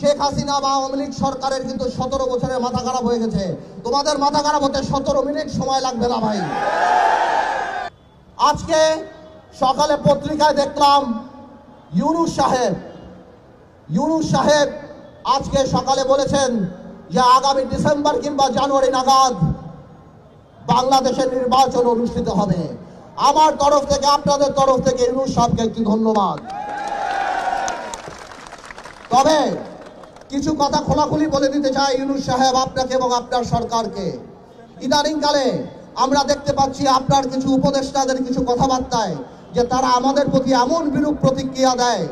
শেখ হাসিনা বা আওয়ামী লীগ সরকারের কিন্তু 17 বছরের মাথা খারাপ হয়ে গেছে। তোমাদের মাথা খারাপ হতে 17 মিনিট সময় লাগবে না ভাই। আজকে সকালে পত্রিকায় দেখলাম ইউনূস সাহেব আজকে সকালে বলেছেন যে আগামী ডিসেম্বর কিংবা জানুয়ারি নাগাদ বাংলাদেশের নির্বাচন অনুষ্ঠিত হবে। আমার তরফ থেকে, আপনাদের তরফ থেকে ইউনূস সাহেবকে একটি ধন্যবাদ। তবে কিছু কথা খোলাখুলি বলে দিতে চাই ইউনূস সাহেব আপনাকে এবং আপনার সরকারকে। ইদানিংকালে আমরা দেখতে পাচ্ছি আপনার কিছু উপদেষ্টাদের কিছু কথাবার্তায় যে তারা আমাদের প্রতি এমন বিরূপ প্রতিক্রিয়া দেয়,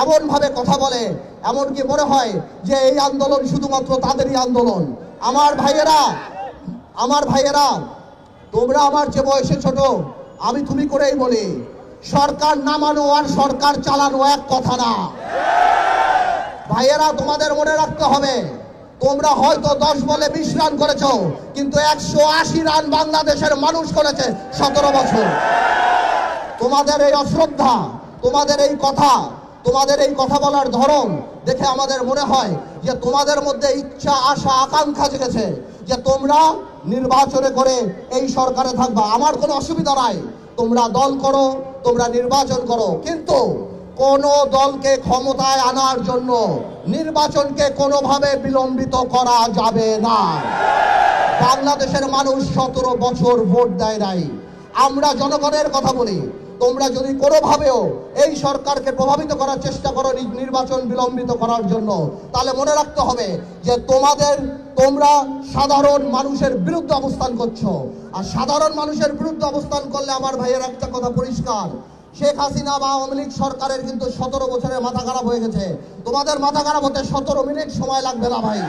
এমন ভাবে কথা বলে, এমনকি মনে হয় যে এই আন্দোলন শুধুমাত্র তাদেরই আন্দোলন। আমার ভাইয়েরা, তোমরা আমার যে বয়সে ছোট, আমি তুমি করেই বলি, সরকার নামানো আর সরকার চালানো এক কথা না। ভাইয়েরা, তোমাদের মনে রাখতে হবে, তোমরা হয়তো 10 বলে 20 রান করেছো, কিন্তু 180 রান বাংলাদেশের মানুষ করেছে 17 বছর। তোমাদের এই অশ্রদ্ধা, তোমাদের এই কথা বলার ধরন দেখে আমাদের মনে হয় যে তোমাদের মধ্যে ইচ্ছা, আশা, আকাঙ্ক্ষা জেগেছে যে তোমরা নির্বাচনে করে এই সরকারে থাকবা। আমার কোনো অসুবিধা নাই, তোমরা দল করো, তোমরা নির্বাচন করো, কিন্তু কোন দলকে ক্ষমতায় আনার জন্য নির্বাচনকে কোনোভাবে বিলম্বিত করা যাবে না। বাংলাদেশের মানুষ 17 বছর ভোট দেয় নাই। আমরা জনগণের কথা বলি, তোমরা যদি কোনোভাবেও এই সরকারকে প্রভাবিত করার চেষ্টা করো নির্বাচন বিলম্বিত করার জন্য, তাহলে মনে রাখতে হবে যে তোমরা সাধারণ মানুষের বিরুদ্ধে অবস্থান করছো। আর সাধারণ মানুষের বিরুদ্ধে অবস্থান করলে আমার ভাইয়ের একটা কথা পরিষ্কার, শেখ হাসিনা বা আওয়ামী লীগ সরকারের কিন্তু 17 বছরের মাথা খারাপ হয়ে গেছে। তোমাদের মাথা খারাপ হতে 17 মিনিট সময় লাগবে না ভাই।